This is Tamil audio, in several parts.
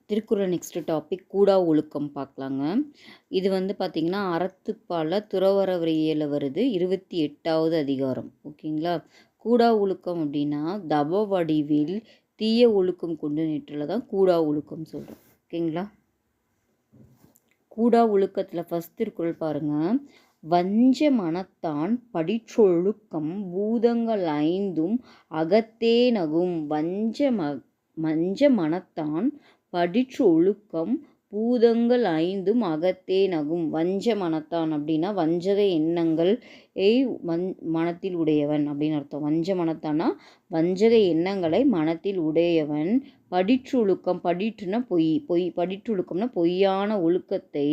திருக்குறள் நெக்ஸ்ட் டாபிக் கூடா ஒழுக்கம் பார்க்கலாங்க. இது வந்து பார்த்திங்கன்னா அறத்துப்பால துறவறவியலில் வருது, 28வது அதிகாரம். ஓகேங்களா? கூடா ஒழுக்கம் அப்படின்னா தவ வடிவில் தீய ஒழுக்கம் கொண்டு நிற்றல தான் கூடா ஒழுக்கம் சொல்கிறோம். ஓகேங்களா? கூடா ஒழுக்கத்தில் ஃபஸ்ட் திருக்குறள் பாருங்கள். வஞ்ச மனத்தான் படிற்றொழுக்கம் பூதங்கள் ஐந்தும் அகத்தே நகும். வஞ்ச மனத்தான் படிற்று ஒழுக்கம் பூதங்கள் ஐந்தும் அகத்தே நகும். வஞ்ச மனத்தான் அப்படின்னா வஞ்சக எண்ணங்கள் மனத்தில் உடையவன் அப்படின்னு அர்த்தம். வஞ்ச மனத்தானா வஞ்சக எண்ணங்களை மனத்தில் உடையவன். படிற்றொழுக்கம், படிற்றுனா படிற்றொழுக்கம்னா பொய்யான ஒழுக்கத்தை,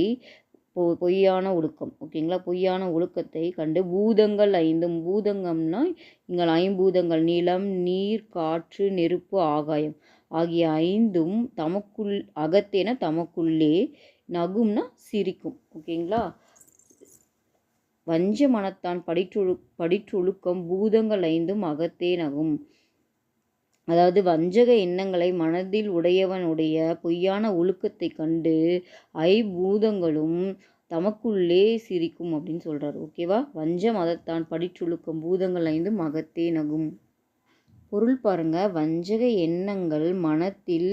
பொய்யான ஒழுக்கம். ஓகேங்களா? பொய்யான ஒழுக்கத்தை கண்டு பூதங்கள் ஐந்தும், பூதங்கம்னா இங்கே ஐம்பூதங்கள் நிலம், நீர், காற்று, நெருப்பு, ஆகாயம் ஆகிய ஐந்தும் அகத்தேன தமக்குள்ளே, நகும்னா சிரிக்கும். ஓகேங்களா? வஞ்ச மனத்தான் படிற்றொழுக்கம் பூதங்கள் ஐந்தும் அகத்தே நகும். அதாவது வஞ்சக எண்ணங்களை மனதில் உடையவனுடைய பொய்யான ஒழுக்கத்தை கண்டு ஐம்பூதங்களும் தமக்குள்ளே சிரிக்கும் அப்படின்னு சொல்கிறார். ஓகேவா? வஞ்ச மதத்தான் படிற்றொழுக்கம் பூதங்கள் ஐந்தும் அகத்தே நகும். பொருள் பாருங்க. வஞ்சக எண்ணங்கள் மனத்தில்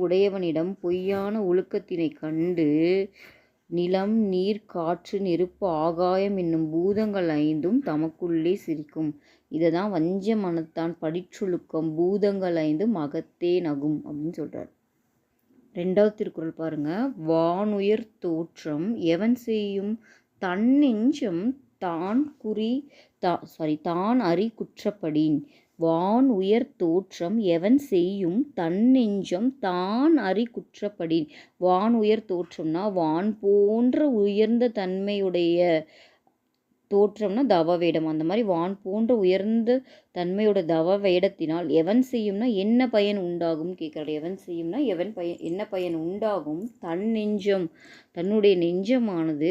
உடையவனிடம் பொய்யான ஒழுக்கத்தினை கண்டு நிலம், நீர், காற்று, நெருப்பு, ஆகாயம் என்னும் பூதங்கள் ஐந்தும் தமக்குள்ளே சிரிக்கும். இதை தான் வஞ்ச மனத்தான் படிற்றொழுக்கம் பூதங்கள் ஐந்தும் அகத்தே நகும் அப்படின்னு சொல்கிறார். 2வது திருக்குறள் பாருங்க. வானுயர் தோற்றம் எவன் செய்யும் தன்னெஞ்சம் தான் அறி குற்றப்படின். வான் உயர் தோற்றம் எவன் செய்யும் தன்னெஞ்சம் தான் அறி குற்றப்படின். வான் உயர் தோற்றம்னா வான் போன்ற உயர்ந்த தன்மையுடைய, தோற்றம்னா தவ வேடம், அந்த மாதிரி வான் போன்ற உயர்ந்த தன்மையோட தவ வேடத்தினால் எவன் செய்யும்னா என்ன பயன் உண்டாகும் கேட்குறாரு. எவன் செய்யும்னா என்ன பயன் உண்டாகும்? தன்னெஞ்சம், தன்னுடைய நெஞ்சமானது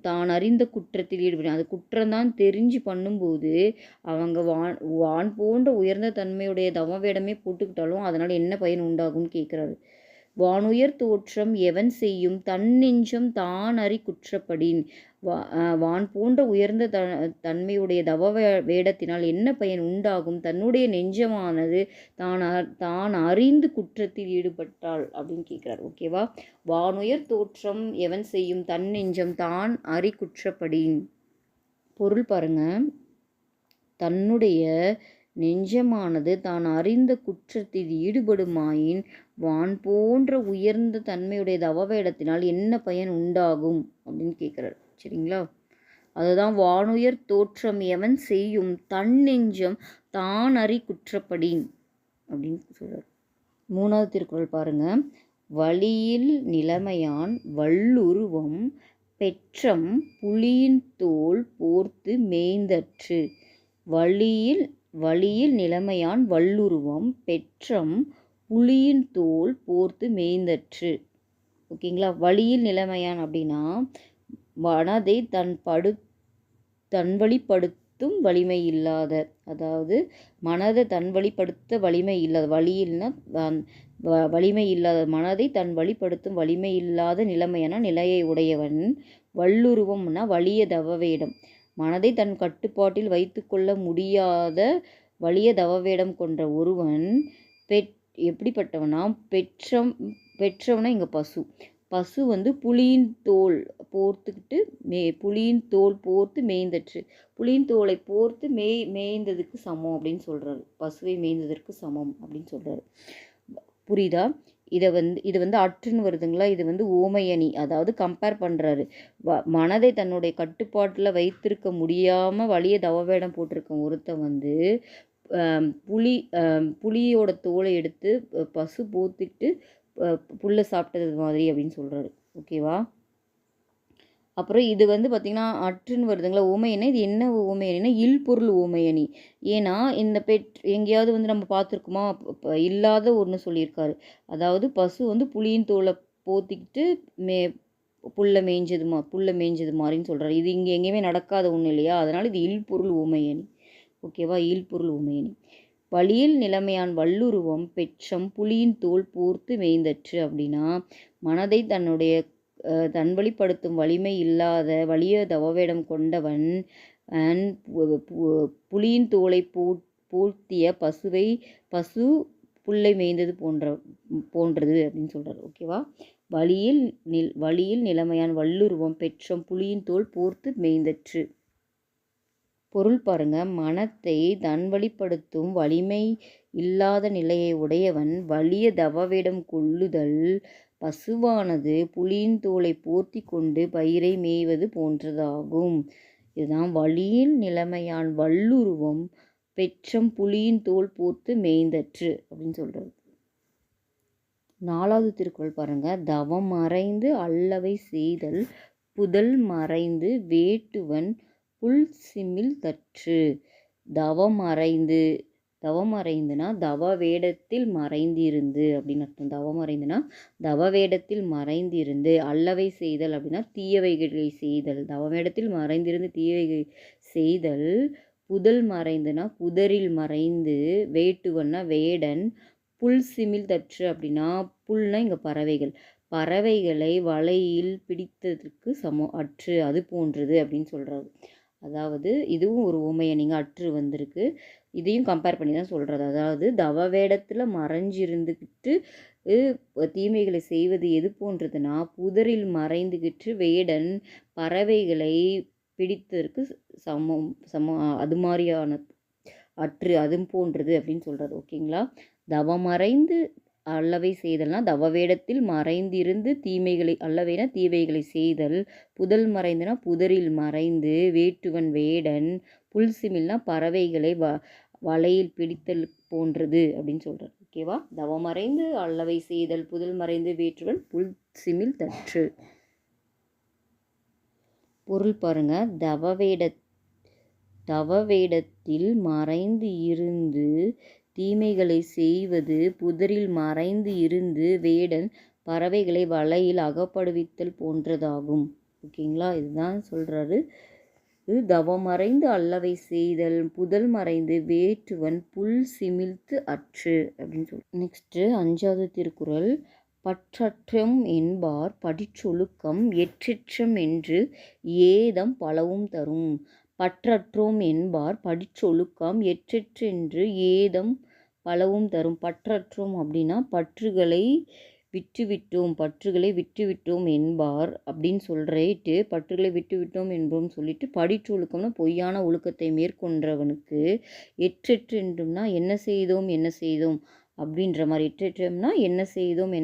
தான் அறிந்த குற்றத்தில் ஈடுபடும். அது குற்றம்தான் தெரிஞ்சு பண்ணும்போது அவங்க வான் போன்ற உயர்ந்த தன்மையுடைய தவ வேடமே போட்டுக்கிட்டாலும் அதனால் என்ன பயன் உண்டாகும்னு கேட்குறாரு. வானுயர் தோற்றம் எவன் செய்யும் தன்னெஞ்சம் தான் அறி குற்றப்படின். வான் போன்ற உயர்ந்த தன்மையுடைய தவ வேடத்தினால் என்ன பயன் உண்டாகும்? தன்னுடைய நெஞ்சமானது தான் அறிந்து குற்றத்தில் ஈடுபட்டாள் அப்படின்னு கேட்குறார். ஓகேவா? வானுயர் தோற்றம் எவன் செய்யும் தன்னெஞ்சம் தான் அறி குற்றப்படின். பொருள் பாருங்க. தன்னுடைய நெஞ்சமானது தான் அறிந்த குற்றத்தில் ஈடுபடுமாயின் வான் போன்ற உயர்ந்த தன்மையுடைய தவவேடத்தினால் என்ன பயன் உண்டாகும் அப்படின்னு கேட்குறாரு. சரிங்களா? அதுதான் வானுயர் தோற்றம் எவன் செய்யும் தன்னெஞ்சம் தான் அறி குற்றப்படின் அப்படின்னு சொல்றார். 3வது திருக்குறள் பாருங்க. வழியில் நிலைமையான் வள்ளுருவம் பெற்றம் புலியின் தோல் போர்த்து மேய்ந்தற்று. வழியில் நிலைமையான் வள்ளுருவம் பெற்றம் புலியின் தோல் போர்த்து மேய்ந்தற்று. ஓகேங்களா? வழியில் நிலைமையான் அப்படின்னா மனதை தன்வழிப்படுத்தும் வலிமை இல்லாத, அதாவது மனதை தன்வழிப்படுத்த வலிமை இல்லாத, வழியில்னா வலிமை இல்லாத, மனதை தன் வழிப்படுத்தும் வலிமை இல்லாத நிலைமையான நிலையை உடையவன். வள்ளுருவம்னா வலிய தவவேடம், மனதை தன் கட்டுப்பாட்டில் வைத்து கொள்ள முடியாத வலிய தவவேடம் கொண்ட ஒருவன் எப்படிப்பட்டவனா? பெற்றவனா இங்கே பசு வந்து புலியின் தோல் போர்த்து மேய்ந்தற்று. புலியின் தோலை போர்த்து மேய்ந்ததுக்கு சமம் அப்படின்னு சொல்கிறாரு. பசுவை மேய்ந்ததற்கு சமம் அப்படின்னு சொல்கிறாரு. புரியுதா? இது வந்து அற்றுன்னு வருதுங்களா? இது வந்து ஓமையணி, அதாவது கம்பேர் பண்ணுறாரு. மனதை தன்னுடைய கட்டுப்பாட்டில் வைத்திருக்க முடியாமல் வலிய தவவேடம் போட்டிருக்க ஒருத்தன் வந்து புலியோட தோலை எடுத்து பசு போத்திட்டு புல்லை சாப்பிட்டது மாதிரி அப்படின்னு சொல்கிறாரு. ஓகேவா? அப்புறம் இது வந்து பார்த்திங்கன்னா அற்றுன்னு வருதுங்களா? ஓமையணி. இது என்ன ஓமையணினா இல்பொருள் ஓமையணி. ஏன்னா இந்த எங்கேயாவது வந்து நம்ம பார்த்துருக்குமா? இல்லாத ஒன்று சொல்லியிருக்காரு. அதாவது பசு வந்து புலியின் தோலை போத்திக்கிட்டு புல்லை மேய்ஞ்சது மாதிரின்னு சொல்கிறாரு. இது இங்கே எங்கேயுமே நடக்காத ஒன்று இல்லையா? அதனால் இது இல்பொருள் ஓமையணி. ஓகேவா? இல்பொருள் ஓமையணி. வழியில் நிலைமையான் வல்லுருவம் பெற்றம் புலியின் தோல் போர்த்து மேய்ந்தற்று அப்படின்னா மனதை தன்வழிப்படுத்தும் வலிமை இல்லாத வலிய தவவேடம் கொண்டவன் புலியின் தோலை போர்த்திய பசு புல்லை மேய்ந்தது போன்றது அப்படின்னு சொல்கிறார். ஓகேவா? வழியில் நிலைமையான் வல்லுருவம் பெற்றம் புலியின் தோல் போர்த்து மேய்ந்தற்று. பொருள் பாருங்க. மனத்தை தன்வழிப்படுத்தும் வலிமை இல்லாத நிலையை உடையவன் வலிய தவவேடம் கொள்ளுதல் பசுவானது புலியின் தோலை போர்த்தி கொண்டு பயிரை மேய்வது போன்றதாகும். இதுதான் வழியில் நிலைமையான் வல்லுருவம் பெற்றம் புலியின் தோல் போர்த்து மேய்ந்தற்று அப்படின்னு சொல்கிறது. 4வது திருக்குறள் பாருங்க. தவம் மறைந்து அல்லவை செய்தல் புதல் மறைந்து வேட்டுவன் புல் சிமிழ் தற்று. தவம் மறைந்துனா தவ வேடத்தில் மறைந்திருந்து அப்படின்னு அர்த்தம். தவம் மறைந்துனா தவ வேடத்தில் மறைந்திருந்து. அல்லவை செய்தல் அப்படின்னா தீயவைகளை செய்தல். தவ வேடத்தில் மறைந்திருந்து தீயவைகளை செய்தல். புதல் மறைந்துனா புதரில் மறைந்து. வேட்டுவன்னா வேடன். புல் சிமிழ் தற்று அப்படின்னா புல்னா இங்கே பறவைகளை வலையில் பிடித்ததற்கு அற்று அது போன்றது அப்படின்னு சொல்கிறது. அதாவது இதுவும் ஒரு உமையை நீங்கள் அற்று வந்திருக்கு. இதையும் கம்பேர் பண்ணி தான் சொல்கிறது. அதாவது தவ வேடத்தில் மறைஞ்சிருந்துக்கிட்டு தீமைகளை செய்வது எது போன்றதுன்னா புதரில் மறைந்துக்கிட்டு வேடன் பறவைகளை பிடித்ததற்கு அது மாதிரியான அற்று அது போன்றது அப்படின்னு சொல்கிறது. ஓகேங்களா? தவமறைந்து அல்லவை செய்தல்னா தவ வேடத்தில் மறைந்திருந்து தீமைகளை அல்லவைனா தீவைகளை செய்தல். புதல் மறைந்துனா புதரில் மறைந்து. வேட்டுவன் வேடன். புல் சிமிழ்னா பறவைகளை வலையில் பிடித்தல் போன்றது அப்படின்னு சொல்கிறார். ஓகேவா? தவமறைந்து அல்லவை செய்தல் புதல் மறைந்து வேட்டுவன் புல் சிமிழ் தற்று. பொருள் பாருங்க. தவவேடத்தில் மறைந்து இருந்து தீமைகளை செய்வது புதரில் மறைந்து இருந்து வேடன் பறவைகளை வலையில் அகப்படுவித்தல் போன்றதாகும். ஓகேங்களா? இதுதான் சொல்கிறாரு. தவமறைந்து அல்லவை செய்தல் புதல் மறைந்து வேட்டுவன் புல் சிமிழ்த்து அற்று அப்படின்னு சொல்லி. நெக்ஸ்ட்டு 5வது திருக்குறள். பற்றற்றம் என்பார் படிச்சொழுக்கம் எற்றற்றம் என்று ஏதம் பலவும் தரும். பற்றற்றோம் என்பார் படிச்சொழுக்கம் எற்றென்று ஏதம் பலவும் தரும். பற்றற்றோம் அப்படின்னா பற்றுகளை விட்டுவிட்டோம் என்பார் அப்படின்னு சொல்லிட்டு பற்றுகளை விட்டுவிட்டோம் என்போம் சொல்லிட்டு படிச்சொழுக்கம்னா பொய்யான ஒழுக்கத்தை மேற்கொண்டவனுக்கு எற்றென்றும்னா என்ன செய்தோம் அப்படின்ற மாதிரி. எற்றெற்றம்னா என்ன செய்தோம்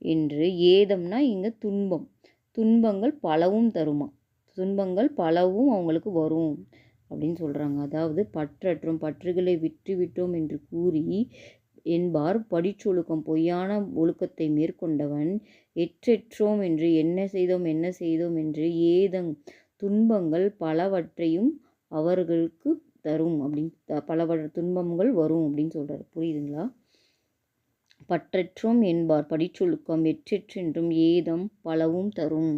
என்று. ஏதம்னா இங்கே துன்பங்கள் பலவும் தருமா. துன்பங்கள் பலவும் அவங்களுக்கு வரும் அப்படின்னு சொல்கிறாங்க. அதாவது பற்றற்றும் பற்றுகளை விட்டுவிட்டோம் என்று கூறி என்பார் படிச்சொழுக்கம் பொய்யான ஒழுக்கத்தை மேற்கொண்டவன் எற்றெற்றோம் என்று என்ன செய்தோம் என்று ஏதம் துன்பங்கள் பலவற்றையும் அவர்களுக்கு தரும் அப்படின்னு பல துன்பங்கள் வரும் அப்படின்னு சொல்கிறார். புரியுதுங்களா? பற்றற்றோம் என்பார் படிச்சொழுக்கம் எற்றென்றும் ஏதம் பலவும் தரும்.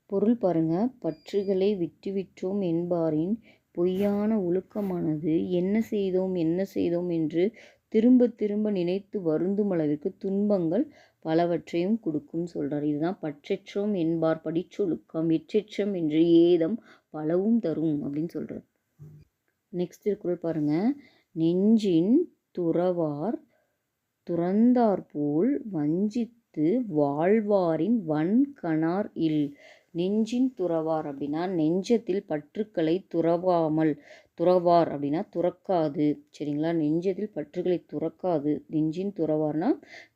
பொருள் பாருங்க. பற்றுகளை விட்டுவிட்டோம் என்பாரின் பொய்யான ஒழுக்கமானது என்ன செய்தோம் என்று திரும்ப திரும்ப நினைத்து வருந்தும் அளவிற்கு துன்பங்கள் பலவற்றையும் கொடுக்கும் சொல்கிறார். இதுதான் பற்றற்றோம் என்பார் படிச்சொழுக்கம் எற்றெற்றம் என்று ஏதம் பலவும் தரும் அப்படின்னு சொல்கிறார். நெக்ஸ்ட் திருக்குறள் பாருங்க. நெஞ்சின் துறவார் துறந்தாற்போல் வஞ்சித்து வாழ்வாரின் வன்கணார் இல். நெஞ்சின் துறவார் அப்படின்னா நெஞ்சத்தில் பற்றுக்களை துறவார் அப்படின்னா துறக்காது. சரிங்களா? நெஞ்சத்தில் பற்றுக்களை துறக்காது. நெஞ்சின் துறவார்னா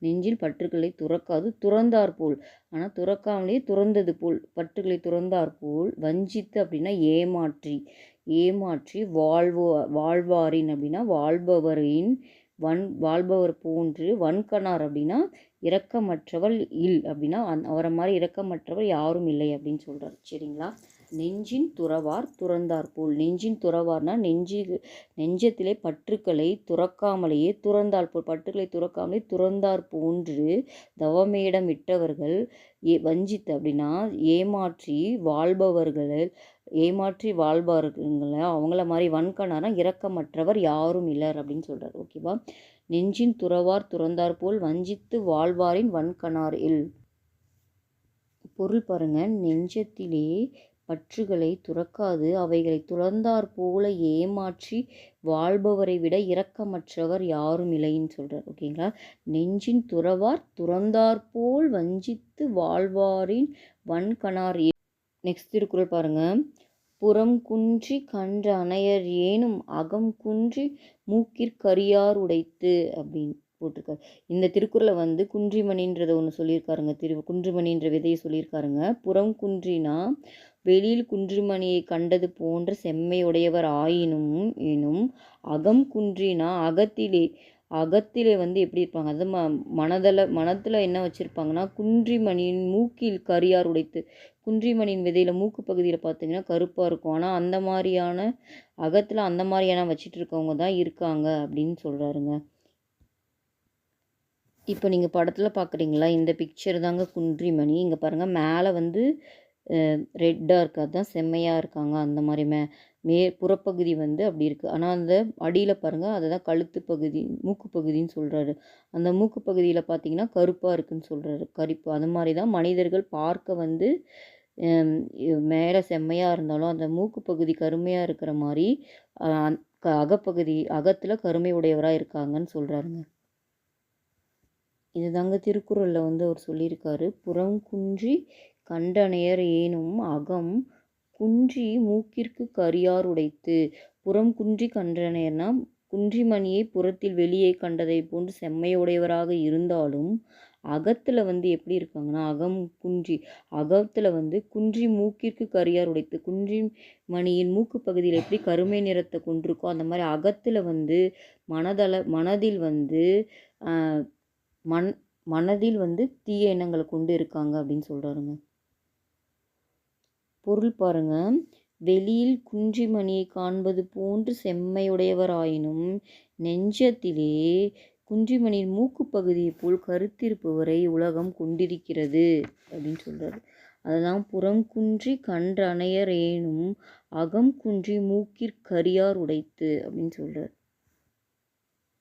நெஞ்சில் பற்றுக்களை துறக்காது. துறந்தாற்போல் ஆனால் துறக்காமலே துறந்தது போல் பற்றுக்களை துறந்தாற்போல். வஞ்சித்து அப்படின்னா ஏமாற்றி வாழ்வாரின் அப்படின்னா வாழ்பவர் போன்று. வன்கணார் அப்படின்னா இரக்கமற்றவர் இல் அப்படின்னா அவரை மாதிரி இரக்கமற்றவர் யாரும் இல்லை அப்படின்னு சொல்கிறார். சரிங்களா? நெஞ்சின் துறவார் துறந்தார் போல். நெஞ்சின் துறவார்னா நெஞ்சத்திலே பற்றுக்களை துறக்காமலேயே துறந்தால் போல், பற்றுக்களை துறக்காமலே துறந்தார் போன்று தவமேடம் விட்டவர்கள் வஞ்சித்து அப்படின்னா ஏமாற்றி வாழ்பவர்களை அவங்கள மாதிரி வன்கணாரா இரக்கமற்றவர் யாரும் இல்லர் அப்படின்னு சொல்கிறார். ஓகேவா. நெஞ்சின் துறவார் துறந்தார் போல் வஞ்சித்து வாழ்வாரின் வன்கணார் இல். பொருள் பாருங்க. நெஞ்சத்திலே பற்றுகளை துறக்காது அவைகளை துறந்தார் போல ஏமாற்றி வாழ்பவரை விட இரக்கமற்றவர் யாரும் இல்லைன்னு சொல்கிறார். ஓகேங்களா. நெஞ்சின் துறவார் துறந்தார் போல் வஞ்சித்து வாழ்வாரின் வன்கணார். நெக்ஸ்ட் திருக்குறள் பாருங்க. புறம் குன்றி கன்ற அணையர் ஏனும் அகம் குன்றி மூக்கிற்கரியார் உடைத்து அப்படின்னு போட்டிருக்காரு. இந்த திருக்குறளை குன்றிமணின்றதை ஒன்று சொல்லியிருக்காருங்க. குன்றிமணின்ற விதையை சொல்லியிருக்காருங்க. புறம் குன்றினா வெளியில் குன்றிமணியை கண்டது போன்ற செம்மையுடையவர் ஆயினும் எனும், அகம் குன்றினா அகத்திலே எப்படி இருப்பாங்க, அது மனத்தில் என்ன வச்சுருப்பாங்கன்னா, குன்றிமணியின் மூக்கில் கரியார் உடைத்து. குன்றிமணியின் விதையில் மூக்கு பகுதியில் பார்த்தீங்கன்னா கருப்பாக இருக்கும். ஆனால் அந்த மாதிரியான அகத்தில் அந்த மாதிரியான வச்சுட்டு இருக்கவங்க தான் இருக்காங்க அப்படின்னு சொல்கிறாருங்க. இப்போ நீங்கள் படத்தில் பார்க்குறீங்களா, இந்த பிக்சர் தாங்க குன்றிமணி. இங்கே பாருங்கள், மேலே ரெட்டாக இருக்குது, அதுதான் செம்மையாக இருக்காங்க. அந்த மாதிரி புறப்பகுதி அப்படி இருக்குது. ஆனால் அந்த அடியில் பாருங்கள், அதை தான் கழுத்து பகுதி மூக்கு பகுதின்னு சொல்கிறாரு. அந்த மூக்கு பகுதியில் பார்த்தீங்கன்னா கருப்பாக இருக்குதுன்னு சொல்கிறாரு. கருப்பு அது மாதிரி தான் மனிதர்கள் பார்க்க மேலே செம்மையாக இருந்தாலும் அந்த மூக்கு பகுதி கருமையாக இருக்கிற மாதிரி அகத்தில் கருமை உடையவராக இருக்காங்கன்னு சொல்கிறாருங்க. இது தாங்க திருக்குறளில் அவர் சொல்லியிருக்காரு. புறம் குன்றி கண்டனையர் ஏனும் அகம் குன்றி மூக்கிற்கு கரியார் உடைத்து. புறம் குன்றி கண்டனையர்னா குன்றிமணியை புறத்தில் வெளியே கண்டதை போன்று செம்மையுடையவராக இருந்தாலும் அகத்தில் எப்படி இருக்காங்கன்னா, அகத்தில் குன்றி மூக்கிற்கு கரியார் உடைத்து. குன்றி மணியின் மூக்கு பகுதியில் எப்படி கருமை நிறத்தை கொண்டிருக்கோ அந்த மாதிரி அகத்தில் மனதில் மனதில் தீய எண்ணங்களை கொண்டு இருக்காங்க அப்படின்னு சொல்கிறாருங்க. பொருள் பாருங்க. வெளியில் குன்றிமணியை காண்பது போன்று செம்மையுடையவர் ஆயினும் நெஞ்சத்திலே குன்றிமணியின் மூக்கு பகுதியை போல் கருத்திருப்பவரை உலகம் கொண்டிருக்கிறது அப்படின்னு சொல்கிறாரு. அதுதான் புறம் குன்றி கன்ற அணையர் ஏனும் அகம் குன்றி மூக்கிற்கரியார் உடைத்து அப்படின்னு சொல்கிறார்.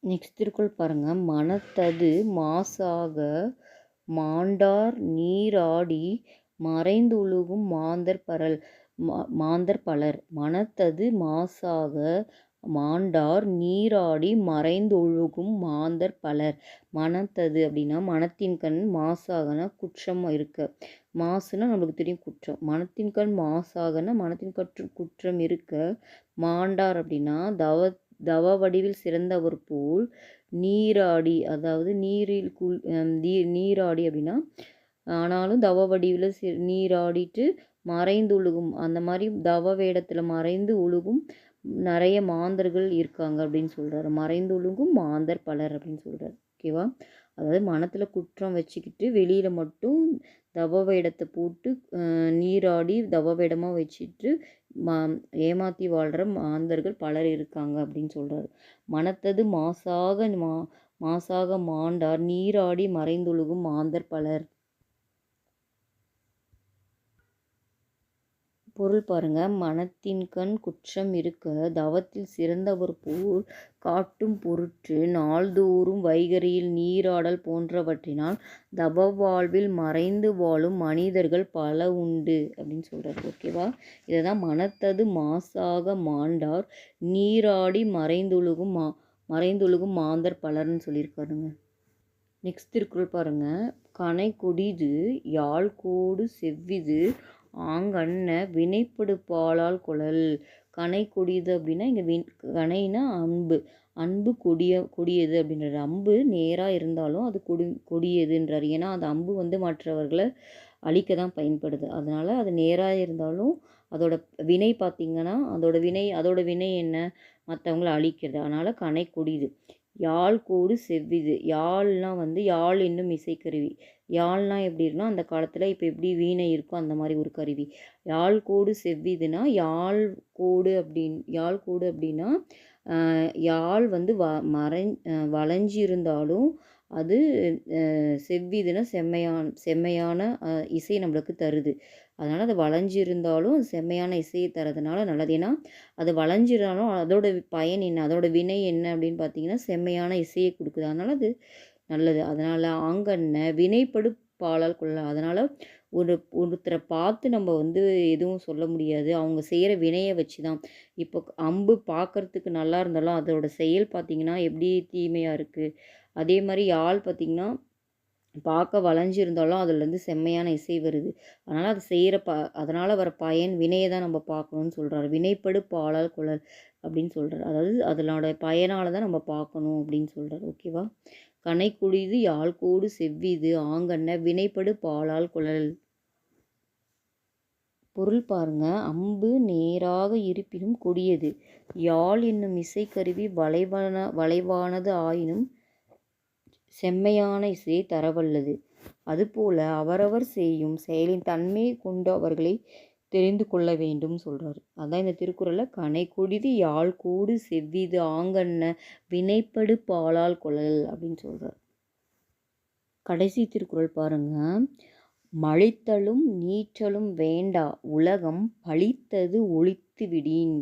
நெக்ஸ்ட் திருக்குறள் பாருங்க. மனத்தது மாசாக மாண்டார் நீராடி மறைந்துழுகும் மாந்தர் பலர். மனத்தது மாசாக மாண்டார் நீராடி மறைந்தொழுகும் மாந்தர் பலர். மனத்தது அப்படின்னா மனத்தின் கண், மாசாகனா குற்றம் இருக்க. மாசுனா நம்மளுக்கு தெரியும் குற்றம். மனத்தின் கண் மாசாகனா மனத்தின் குற்றம் இருக்க. மாண்டார் அப்படின்னா தவ வடிவில் சிறந்தவர் போல் நீராடி, அதாவது நீராடி அப்படின்னா ஆனாலும் தவ வடிவில் நீராடிட்டு மறைந்து அந்த மாதிரி தவ வேடத்தில் மறைந்து ஒழுகும் நிறைய மாந்தர்கள் இருக்காங்க அப்படின்னு சொல்கிறாரு. மறைந்து ஒழுகும் மாந்தர் பலர் அப்படின்னு சொல்கிறார். ஓகேவா. அதாவது மனத்தில் குற்றம் வச்சுக்கிட்டு வெளியில் மட்டும் தவ வேடத்தை போட்டு நீராடி தவ வேடமாக வச்சுட்டு ஏமாற்றி வாழ்கிற மாந்தர்கள் பலர் இருக்காங்க அப்படின்னு சொல்கிறாரு. மனத்தது மாசாக மாண்டார் நீராடி மறைந்தொழுகும் மாந்தர் பலர். பொருள் பாருங்க. மனத்தின் கண் குற்றம் இருக்க தவத்தில் சிறந்தவர் போல் காட்டும் பொருட்டு நாள்தோறும் வைகரியில் நீராடல் போன்றவற்றினால் தவ வாழ்வில் மறைந்து வாழும் மனிதர்கள் பல உண்டு அப்படின்னு சொல்கிறார். ஓகேவா. இதை தான் மனத்தது மாசாக மாண்டார் நீராடி மறைந்தொழுகும் மாந்தர் பலர்னு சொல்லியிருக்காருங்க. நெக்ஸ்ட் திருக்குறள் பாருங்க. கனை கொடிது யாழ் கோடு செவ்விது ஆங்கண்ண வினைப்படு பாலால் குழல். கனை கொடியது அப்படின்னா இங்கே கனைனா அன்பு கொடியது அப்படின்றாரு. அம்பு நேராக இருந்தாலும் அது கொடியதுன்றார். ஏன்னா அந்த அம்பு மற்றவர்களை அழிக்க தான் பயன்படுது. அதனால் அது நேராக இருந்தாலும் அதோட வினை பார்த்திங்கன்னா அதோட வினை என்ன, மற்றவங்கள அழிக்கிறது. அதனால் கனை கொடியது. யாழ் கோடு செவ்விது. யாழ்னா வந்து யாழ் என்னும் இசைக்கருவி. யாழ்னா எப்படின்னா அந்த காலத்தில் இப்போ எப்படி வீணை இருக்கோ அந்த மாதிரி ஒரு கருவி. யாழ் கோடு செவ்விதுனா யாழ் கோடு அப்படின்னா யாழ் வந்து வளைஞ்சிருந்தாலும் அது செவ்விதுன்னா செம்மையான இசை நம்மளுக்கு தருது. அதனால் அது வளைஞ்சிருந்தாலும் அது செம்மையான இசையை தரதுனால நல்லது. ஏன்னா அது வளைஞ்சிருந்தாலும் அதோட பயன் என்ன, அதோட வினை என்ன அப்படின்னு பார்த்தீங்கன்னா செம்மையான இசையை கொடுக்குது. அதனால் அது நல்லது. அதனால் ஆங்கண்ண வினைப்படு பாலால் கொள்ளலாம். அதனால் ஒருத்தரை பார்த்து நம்ம வந்து எதுவும் சொல்ல முடியாது. அவங்க செய்கிற வினையை வச்சு தான். இப்போ அம்பு பார்க்குறதுக்கு நல்லா இருந்தாலும் அதோட செயல் பார்த்திங்கன்னா எப்படி தீமையாக இருக்குது. அதே மாதிரி யாழ் பார்த்திங்கன்னா பார்க்க வளைஞ்சிருந்தாலும் அதுலேருந்து செம்மையான இசை வருது. அதனால் அது செய்கிற அதனால் வர பயன் வினையை தான் நம்ம பார்க்கணுன்னு சொல்கிறாரு. வினைப்படு பாலால் குழல் அப்படின்னு சொல்கிறார். அதாவது அதனோட பயனால் தான் நம்ம பார்க்கணும் அப்படின்னு சொல்கிறார். ஓகேவா? கனைக்குழிது யாழ்கோடு செவ்விது ஆங்கண்ண வினைப்படு பாலால் குழல். பொருள் பாருங்க. அம்பு நேராக இருப்பினும் கொடியது. யாழ் என்னும் இசைக்கருவி வளைவானது ஆயினும் செம்மையான இசையை தரவல்லது. அதுபோல அவரவர் செய்யும் செயலின் தன்மையை கொண்டு அவர்களை தெரிந்து கொள்ள வேண்டும் சொல்கிறார். அதான் இந்த திருக்குறளில் கனைக்கொடிது யாழ் கூடு செவ்விது ஆங்கண்ண வினைப்படு பாலால் கொள்ளல் அப்படின்னு சொல்கிறார். கடைசி திருக்குறள் பாருங்க. மழித்தலும் நீற்றலும் வேண்டா உலகம் பழித்தது ஒழித்து விடின்.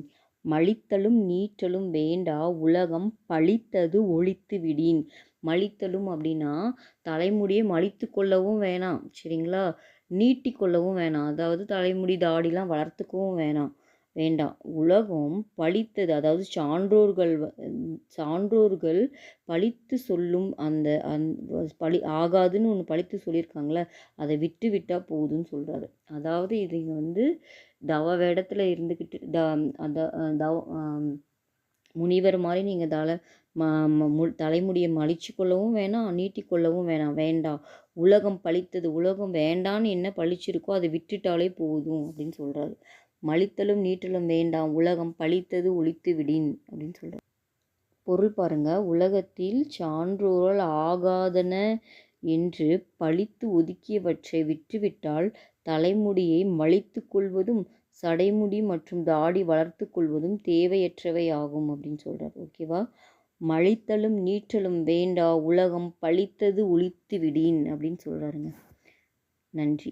மழித்தலும் நீற்றலும் வேண்டா உலகம் பழித்தது ஒழித்து விடின். மழித்தலும் அப்படின்னா தலைமுடியை மழித்து கொள்ளவும் வேணாம், சரிங்களா? நீட்டி கொள்ளவும் வேணாம், அதாவது தலைமுடி தாடிலாம் வளர்த்துக்கவும் வேண்டாம். உலகம் பழித்தது, அதாவது சான்றோர்கள் பழித்து சொல்லும் அந்த பழி ஆகாதுன்னு ஒன்று பழித்து சொல்லியிருக்காங்களே, அதை விட்டு விட்டால் போதும்னு சொல்கிறாரு. அதாவது இது வந்து தவ வேடத்தில் இருந்துக்கிட்டு முனிவர் மாதிரி நீங்கள் தலைமுடியை மலிச்சு கொள்ளவும் வேணாம், நீட்டி கொள்ளவும் வேண்டாம். உலகம் பழித்தது, உலகம் வேண்டான்னு என்ன பழிச்சிருக்கோ அதை விட்டுட்டாலே போதும் அப்படின்னு சொல்கிறாரு. மலித்தலும் நீட்டலும் வேண்டாம், உலகம் பழித்தது ஒழித்து விடின் அப்படின்னு சொல்கிறார். பொருள் பாருங்க. உலகத்தில் சான்றோரால் ஆகாதன என்று பழித்து ஒதுக்கியவற்றை விட்டுவிட்டால் தலைமுடியை மலித்து கொள்வதும் சடைமுடி மற்றும் தாடி வளர்த்து கொள்வதும் தேவையற்றவை ஆகும் அப்படின்னு சொல்கிறார். ஓகேவா? மழித்தலும் நீற்றலும் வேண்டா உலகம் பழித்தது ஒழித்து விடின் அப்படின்னு சொல்கிறாருங்க. நன்றி.